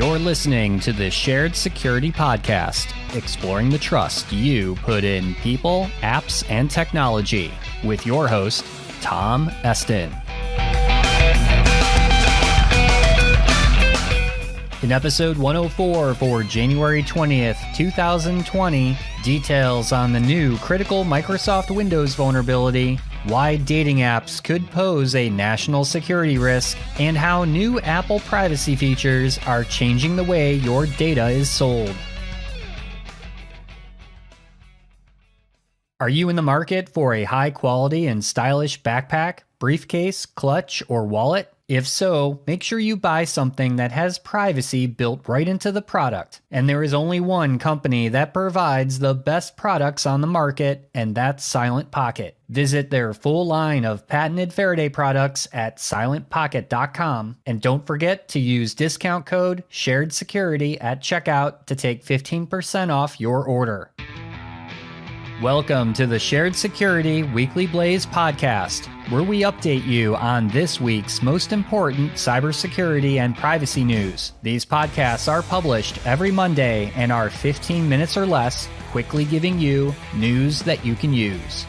You're listening to the Shared Security Podcast, exploring the trust you put in people, apps, and technology, with your host, Tom Eston. In episode 104 for January 20th, 2020, details on the new critical Microsoft Windows vulnerability, why dating apps could pose a national security risk, and how new Apple privacy features are changing the way your data is sold. Are you in the market for a high-quality and stylish backpack, briefcase, clutch, or wallet? If so, make sure you buy something that has privacy built right into the product. And there is only one company that provides the best products on the market, and that's Silent Pocket. Visit their full line of patented Faraday products at silentpocket.com. And don't forget to use discount code SHAREDSECURITY at checkout to take 15% off your order. Welcome to the Shared Security Weekly Blaze podcast, where we update you on this week's most important cybersecurity and privacy news. These podcasts are published every Monday and are 15 minutes or less, quickly giving you news that you can use.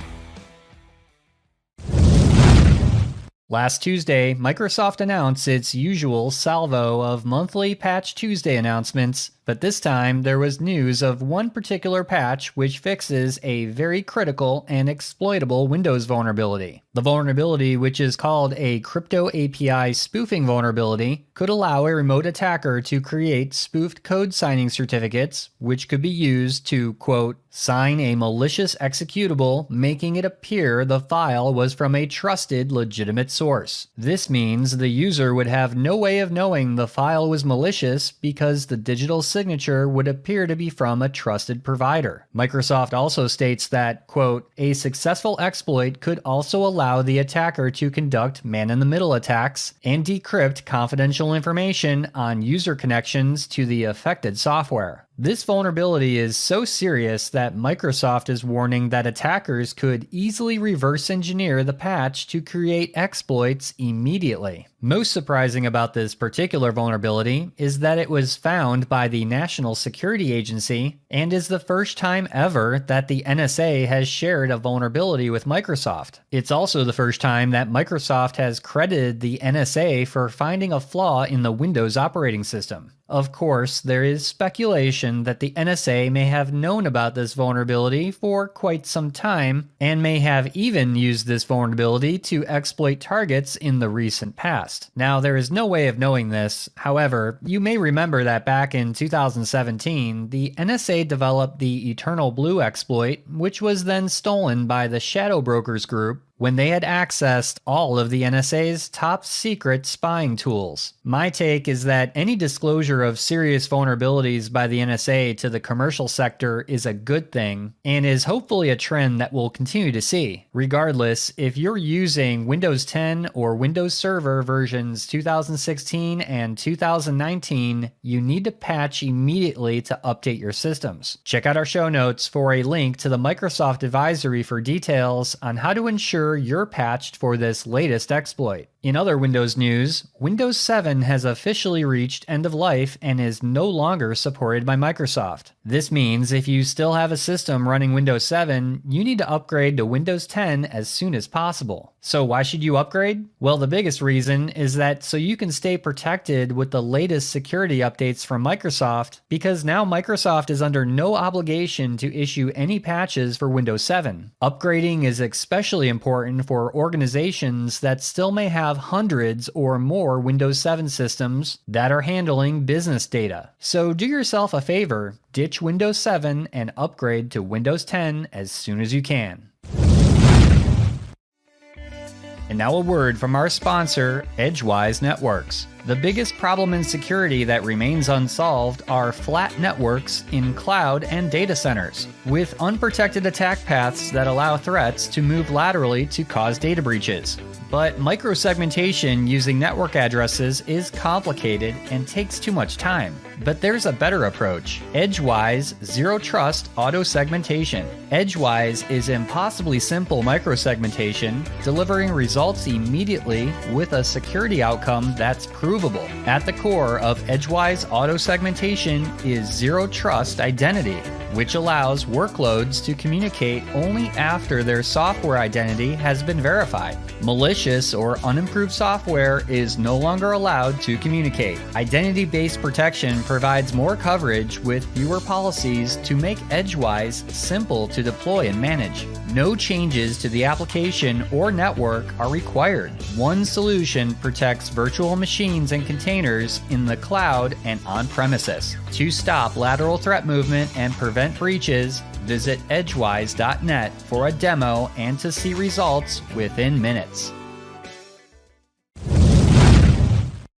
Last Tuesday, Microsoft announced its usual salvo of monthly Patch Tuesday announcements, but this time there was news of one particular patch which fixes a very critical and exploitable Windows vulnerability. The vulnerability, which is called a crypto API spoofing vulnerability, could allow a remote attacker to create spoofed code signing certificates, which could be used to, quote, sign a malicious executable, making it appear the file was from a trusted, legitimate source. This means the user would have no way of knowing the file was malicious because the digital signature would appear to be from a trusted provider. Microsoft also states that, quote, a successful exploit could also allow the attacker to conduct man-in-the-middle attacks and decrypt confidential information on user connections to the affected software. This vulnerability is so serious that Microsoft is warning that attackers could easily reverse engineer the patch to create exploits immediately. Most surprising about this particular vulnerability is that it was found by the National Security Agency and is the first time ever that the NSA has shared a vulnerability with Microsoft. It's also the first time that Microsoft has credited the NSA for finding a flaw in the Windows operating system. Of course, there is speculation that the NSA may have known about this vulnerability for quite some time and may have even used this vulnerability to exploit targets in the recent past. Now, there is no way of knowing this. However, you may remember that back in 2017, the NSA developed the Eternal Blue exploit, which was then stolen by the Shadow Brokers group when they had accessed all of the NSA's top secret spying tools. My take is that any disclosure of serious vulnerabilities by the NSA to the commercial sector is a good thing, and is hopefully a trend that we'll continue to see. Regardless, if you're using Windows 10 or Windows Server versions 2016 and 2019, you need to patch immediately to update your systems. Check out our show notes for a link to the Microsoft advisory for details on how to ensure you're patched for this latest exploit. In other Windows news, Windows 7 has officially reached end of life and is no longer supported by Microsoft. This means if you still have a system running Windows 7, you need to upgrade to Windows 10 as soon as possible. So why should you upgrade? Well, the biggest reason is that so you can stay protected with the latest security updates from Microsoft, because now Microsoft is under no obligation to issue any patches for Windows 7. Upgrading is especially important for organizations that still may have hundreds or more Windows 7 systems that are handling business data. So do yourself a favor, ditch Windows 7 and upgrade to Windows 10 as soon as you can. And now a word from our sponsor, Edgewise Networks. The biggest problem in security that remains unsolved are flat networks in cloud and data centers, with unprotected attack paths that allow threats to move laterally to cause data breaches. But microsegmentation using network addresses is complicated and takes too much time. But there's a better approach: Edgewise Zero Trust Auto Segmentation. Edgewise is impossibly simple microsegmentation, delivering results immediately with a security outcome that's proven provable. At the core of Edgewise auto segmentation is zero trust identity, which allows workloads to communicate only after their software identity has been verified. Malicious or unimproved software is no longer allowed to communicate. Identity-based protection provides more coverage with fewer policies to make Edgewise simple to deploy and manage. No changes to the application or network are required. One solution protects virtual machines and containers in the cloud and on-premises. To stop lateral threat movement and prevent breaches, visit edgewise.net for a demo and to see results within minutes.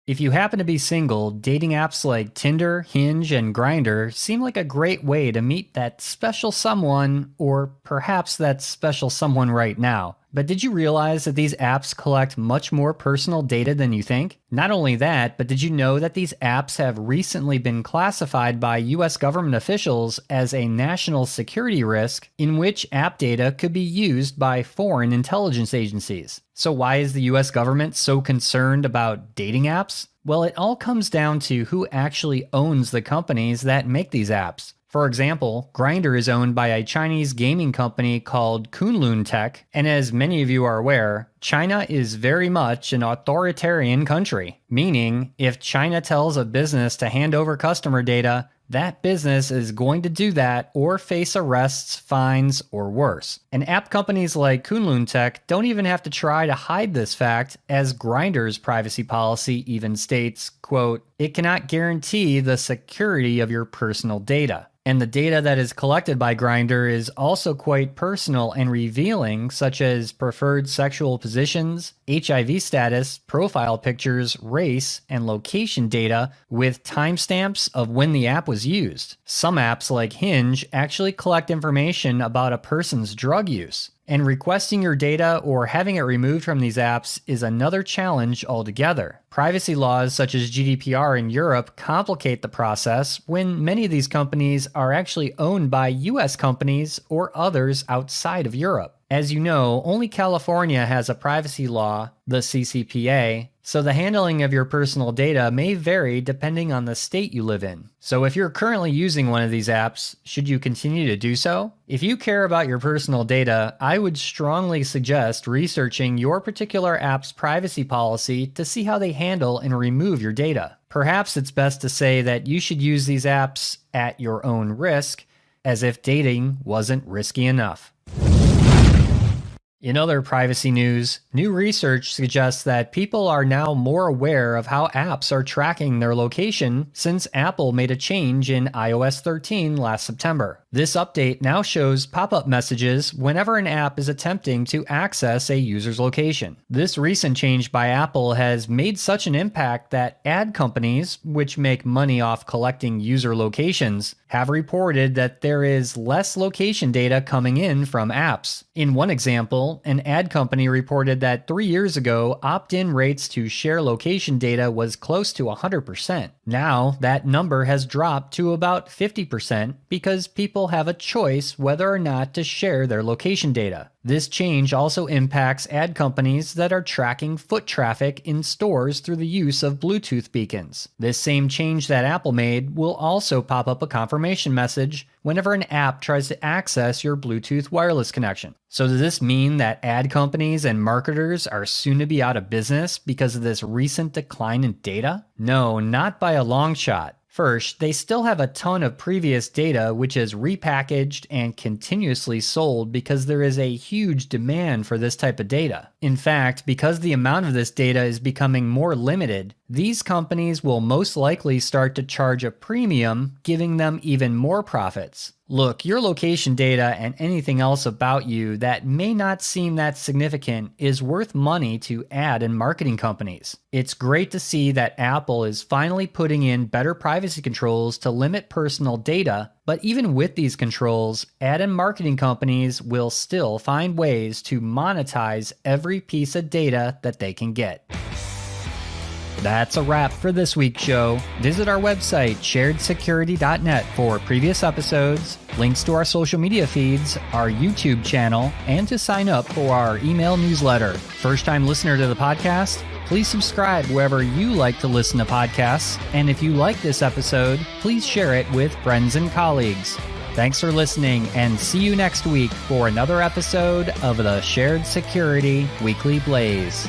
If you happen to be single, dating apps like Tinder, Hinge, and Grindr seem like a great way to meet that special someone, or perhaps that special someone right now. But did you realize that these apps collect much more personal data than you think? Not only that, but did you know that these apps have recently been classified by US government officials as a national security risk in which app data could be used by foreign intelligence agencies? So why is the US government so concerned about dating apps? Well, it all comes down to who actually owns the companies that make these apps. For example, Grindr is owned by a Chinese gaming company called Kunlun Tech, and as many of you are aware, China is very much an authoritarian country, meaning if China tells a business to hand over customer data, that business is going to do that or face arrests, fines, or worse. And app companies like Kunlun Tech don't even have to try to hide this fact, as Grindr's privacy policy even states, quote, "It cannot guarantee the security of your personal data." And the data that is collected by Grindr is also quite personal and revealing, such as preferred sexual positions, HIV status, profile pictures, race, and location data with timestamps of when the app was used. Some apps like Hinge actually collect information about a person's drug use. And requesting your data or having it removed from these apps is another challenge altogether. Privacy laws such as GDPR in Europe complicate the process when many of these companies are actually owned by US companies or others outside of Europe. As you know, only California has a privacy law, the CCPA, so the handling of your personal data may vary depending on the state you live in. So if you're currently using one of these apps, should you continue to do so? If you care about your personal data, I would strongly suggest researching your particular app's privacy policy to see how they handle and remove your data. Perhaps it's best to say that you should use these apps at your own risk, as if dating wasn't risky enough. In other privacy news, new research suggests that people are now more aware of how apps are tracking their location since Apple made a change in iOS 13 last September. This update now shows pop-up messages whenever an app is attempting to access a user's location. This recent change by Apple has made such an impact that ad companies, which make money off collecting user locations, have reported that there is less location data coming in from apps. In one example, an ad company reported that 3 years ago, opt-in rates to share location data was close to 100%. Now, that number has dropped to about 50% because people have a choice whether or not to share their location data. This change also impacts ad companies that are tracking foot traffic in stores through the use of Bluetooth beacons. This same change that Apple made will also pop up a confirmation message whenever an app tries to access your Bluetooth wireless connection. So does this mean that ad companies and marketers are soon to be out of business because of this recent decline in data? No, not by a long shot. First, they still have a ton of previous data which is repackaged and continuously sold because there is a huge demand for this type of data. In fact, because the amount of this data is becoming more limited, these companies will most likely start to charge a premium, giving them even more profits. Look, your location data and anything else about you that may not seem that significant is worth money to ad and marketing companies. It's great to see that Apple is finally putting in better privacy controls to limit personal data, but even with these controls, ad and marketing companies will still find ways to monetize every piece of data that they can get. That's a wrap for this week's show. Visit our website, sharedsecurity.net, for previous episodes, links to our social media feeds, our YouTube channel, and to sign up for our email newsletter. First-time listener to the podcast? Please subscribe wherever you like to listen to podcasts. And if you like this episode, please share it with friends and colleagues. Thanks for listening, and see you next week for another episode of the Shared Security Weekly Blaze.